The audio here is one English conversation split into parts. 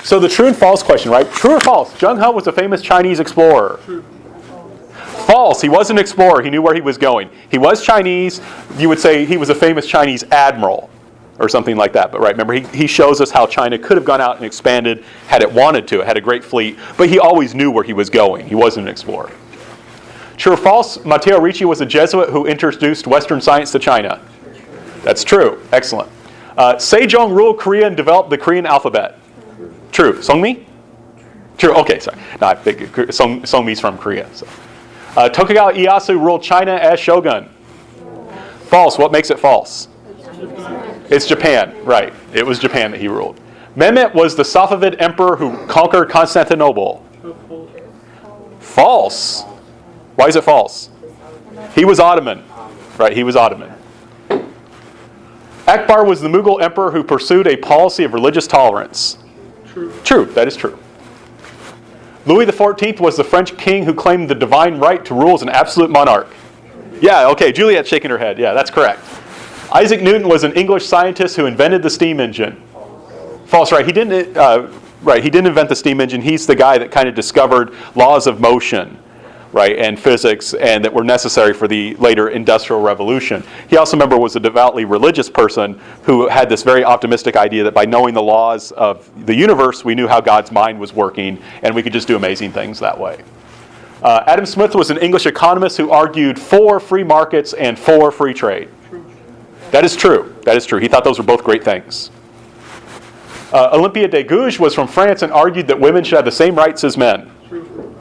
So the true and false question, right? True or false? Zheng He was a famous Chinese explorer. True. False. He was an explorer. He knew where he was going. He was Chinese. You would say he was a famous Chinese admiral or something like that. But right, remember, he shows us how China could have gone out and expanded had it wanted to. It had a great fleet. But he always knew where he was going. He wasn't an explorer. True or false? Matteo Ricci was a Jesuit who introduced Western science to China. That's true. Excellent. Sejong ruled Korea and developed the Korean alphabet. True. Seongmi? True. Okay, sorry. No, I think Seongmi's from Korea. So. Tokugawa Ieyasu ruled China as shogun. False. What makes it false? It's Japan. Right. It was Japan that he ruled. Mehmet was the Safavid emperor who conquered Constantinople. False. Why is it false? He was Ottoman. Right, he was Ottoman. Akbar was the Mughal emperor who pursued a policy of religious tolerance. True, that is true. Louis XIV was the French king who claimed the divine right to rule as an absolute monarch. Yeah, okay, Juliet's shaking her head. Yeah, that's correct. Isaac Newton was an English scientist who invented the steam engine. False, right? He didn't invent the steam engine. He's the guy that kind of discovered laws of motion, right, and physics, and that were necessary for the later Industrial Revolution. He also, remember, was a devoutly religious person who had this very optimistic idea that by knowing the laws of the universe, we knew how God's mind was working, and we could just do amazing things that way. Adam Smith was an English economist who argued for free markets and for free trade. That is true. That is true. He thought those were both great things. Olympia de Gouges was from France and argued that women should have the same rights as men.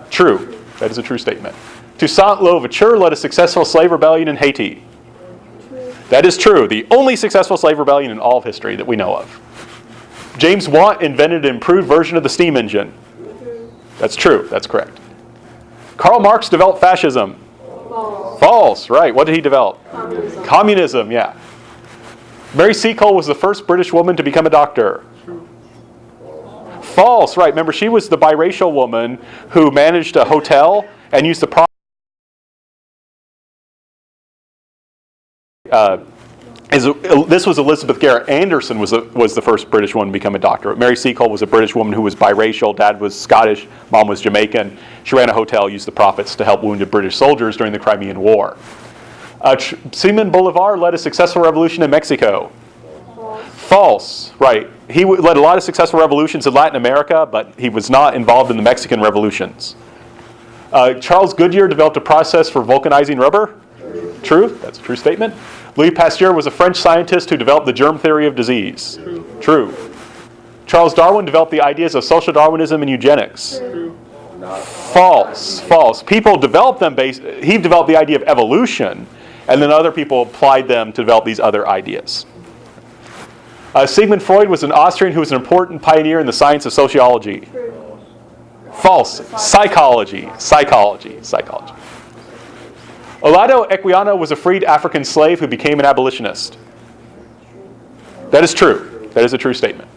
True. That is a true statement. Toussaint Louverture led a successful slave rebellion in Haiti. That is true. The only successful slave rebellion in all of history that we know of. James Watt invented an improved version of the steam engine. That's true. That's correct. Karl Marx developed fascism. False. Right. What did he develop? Communism, yeah. Mary Seacole was the first British woman to become a doctor. False, right. Remember, she was the biracial woman who managed a hotel and used the this was Elizabeth Garrett Anderson was the first British woman to become a doctor. Mary Seacole was a British woman who was biracial. Dad was Scottish, mom was Jamaican. She ran a hotel, used the profits to help wounded British soldiers during the Crimean War. Simon Bolivar led a successful revolution in Mexico. False, right. He led a lot of successful revolutions in Latin America, but he was not involved in the Mexican revolutions. Charles Goodyear developed a process for vulcanizing rubber. True, that's a true statement. Louis Pasteur was a French scientist who developed the germ theory of disease. True. Charles Darwin developed the ideas of social Darwinism and eugenics. False, false. People developed them he developed the idea of evolution, and then other people applied them to develop these other ideas. Sigmund Freud was an Austrian who was an important pioneer in the science of sociology. False. Psychology. Psychology. Psychology. Olaudah Equiano was a freed African slave who became an abolitionist. That is true. That is a true statement.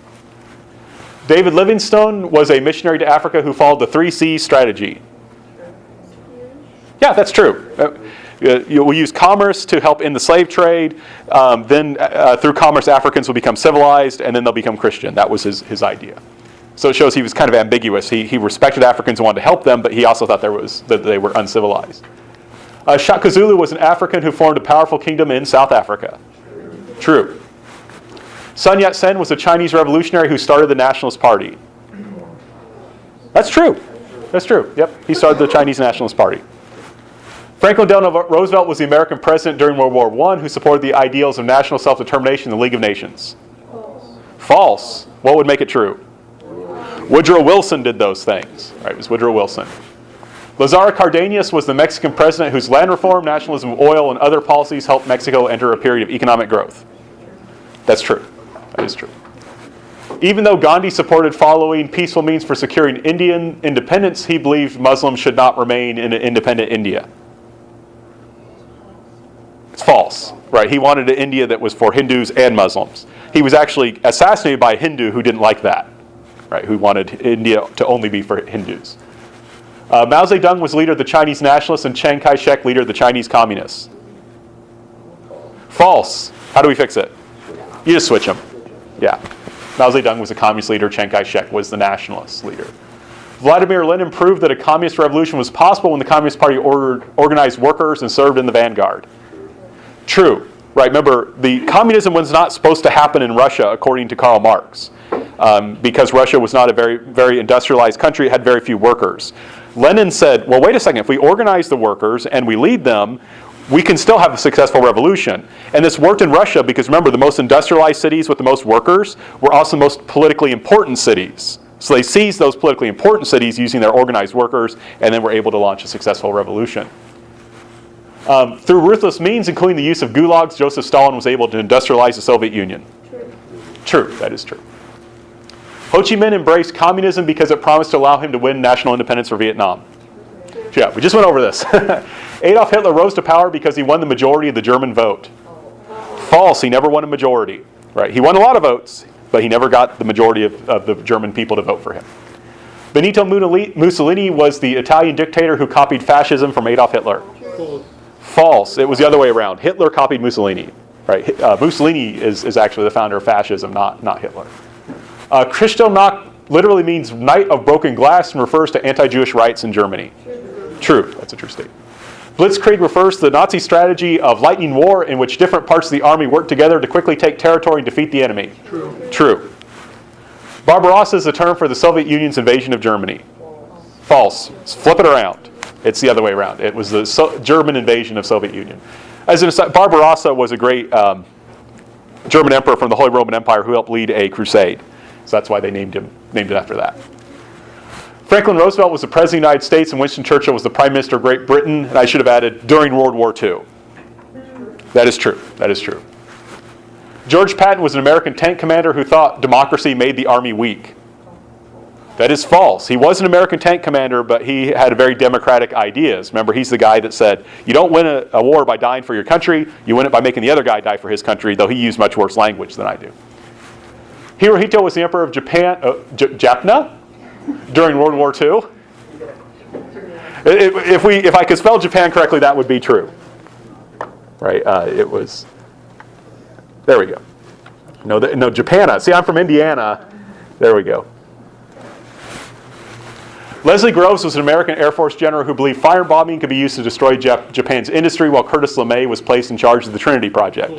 David Livingstone was a missionary to Africa who followed the 3 C's strategy. Yeah, that's true. We use commerce to help in the slave trade. Then through commerce, Africans will become civilized, and then they'll become Christian. That was his idea. So it shows he was kind of ambiguous. He respected Africans and wanted to help them, but he also thought that they were uncivilized. Shaka Zulu was an African who formed a powerful kingdom in South Africa. True. Sun Yat-sen was a Chinese revolutionary who started the Nationalist Party. That's true. That's true. Yep, he started the Chinese Nationalist Party. Franklin Delano Roosevelt was the American president during World War I who supported the ideals of national self-determination in the League of Nations. False. What would make it true? Woodrow Wilson did those things. Right, it was Woodrow Wilson. Lázaro Cárdenas was the Mexican president whose land reform, nationalism of oil, and other policies helped Mexico enter a period of economic growth. That's true. That is true. Even though Gandhi supported following peaceful means for securing Indian independence, he believed Muslims should not remain in an independent India. It's false, right? He wanted an India that was for Hindus and Muslims. He was actually assassinated by a Hindu who didn't like that, right? Who wanted India to only be for Hindus. Mao Zedong was leader of the Chinese nationalists and Chiang Kai-shek leader of the Chinese communists. False. How do we fix it? You just switch them. Yeah. Mao Zedong was the communist leader. Chiang Kai-shek was the nationalist leader. Vladimir Lenin proved that a communist revolution was possible when the Communist Party organized workers and served in the vanguard. True. Right, remember, the communism was not supposed to happen in Russia, according to Karl Marx, because Russia was not a very, very industrialized country. It had very few workers. Lenin said, well, wait a second, if we organize the workers and we lead them, we can still have a successful revolution. And this worked in Russia because, remember, the most industrialized cities with the most workers were also the most politically important cities. So they seized those politically important cities using their organized workers, and then were able to launch a successful revolution. Through ruthless means, including the use of gulags, Joseph Stalin was able to industrialize the Soviet Union. True, that is true. Ho Chi Minh embraced communism because it promised to allow him to win national independence for Vietnam. Yeah, we just went over this. Adolf Hitler rose to power because he won the majority of the German vote. False, he never won a majority. Right? He won a lot of votes, but he never got the majority of the German people to vote for him. Benito Mussolini was the Italian dictator who copied fascism from Adolf Hitler. False. It was the other way around. Hitler copied Mussolini. Right? Mussolini is actually the founder of fascism, not Hitler. Kristallnacht literally means night of broken glass and refers to anti-Jewish riots in Germany. True. That's a true statement. Blitzkrieg refers to the Nazi strategy of lightning war in which different parts of the army work together to quickly take territory and defeat the enemy. True. Barbarossa is a term for the Soviet Union's invasion of Germany. False. Flip it around. It's the other way around. It was the German invasion of Soviet Union. As an aside, Barbarossa was a great German emperor from the Holy Roman Empire who helped lead a crusade. So that's why they named it after that. Franklin Roosevelt was the President of the United States, and Winston Churchill was the Prime Minister of Great Britain, and I should have added, during World War II. That is true. That is true. George Patton was an American tank commander who thought democracy made the army weak. That is false. He was an American tank commander, but he had very democratic ideas. Remember, he's the guy that said, you don't win a war by dying for your country, you win it by making the other guy die for his country, though he used much worse language than I do. Hirohito was the emperor of Japan, Japna, during World War II. If I could spell Japan correctly, that would be true. Right? It was. There we go. No, Japana. See, I'm from Indiana. There we go. Leslie Groves was an American Air Force general who believed firebombing could be used to destroy Japan's industry, while Curtis LeMay was placed in charge of the Trinity Project.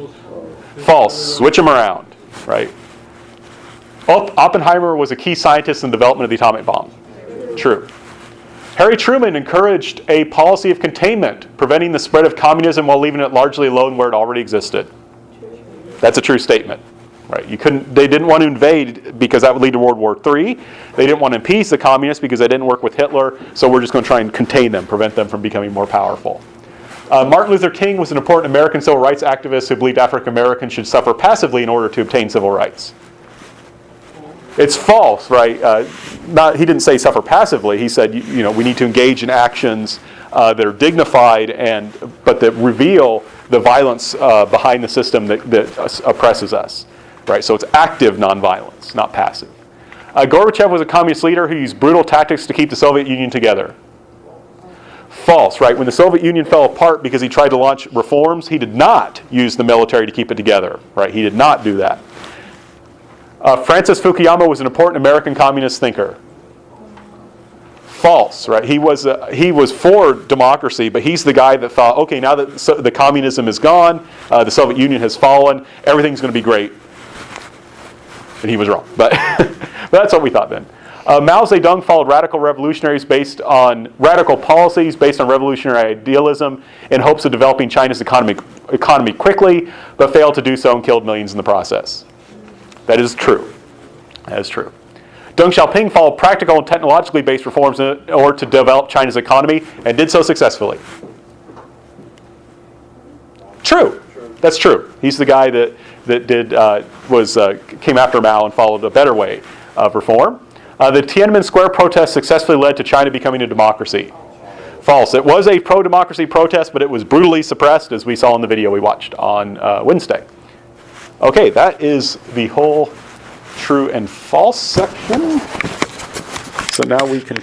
False. Switch them around. Right? Oppenheimer was a key scientist in the development of the atomic bomb. True. Harry Truman encouraged a policy of containment, preventing the spread of communism while leaving it largely alone where it already existed. That's a true statement. Right? They didn't want to invade because that would lead to World War III. They didn't want to appease the communists because they didn't work with Hitler, so we're just going to try and contain them, prevent them from becoming more powerful. Martin Luther King was an important American civil rights activist who believed African Americans should suffer passively in order to obtain civil rights. It's false, right? He didn't say suffer passively. He said, we need to engage in actions that are dignified but that reveal the violence behind the system that oppresses us, right? So it's active nonviolence, not passive. Gorbachev was a communist leader who used brutal tactics to keep the Soviet Union together. False, right? When the Soviet Union fell apart because he tried to launch reforms, he did not use the military to keep it together, right? He did not do that. Francis Fukuyama was an important American communist thinker. False, right? He was for democracy, but he's the guy that thought, okay, now that the communism is gone, the Soviet Union has fallen, everything's going to be great. And he was wrong, but that's what we thought then. Mao Zedong followed radical policies based on revolutionary idealism in hopes of developing China's economy quickly, but failed to do so and killed millions in the process. That is true. That is true. Deng Xiaoping followed practical and technologically based reforms in order to develop China's economy and did so successfully. True. That's true. He's the guy that came after Mao and followed a better way of reform. The Tiananmen Square protest successfully led to China becoming a democracy. False. It was a pro-democracy protest, but it was brutally suppressed, as we saw in the video we watched on Wednesday. Okay, that is the whole true and false section. So now we can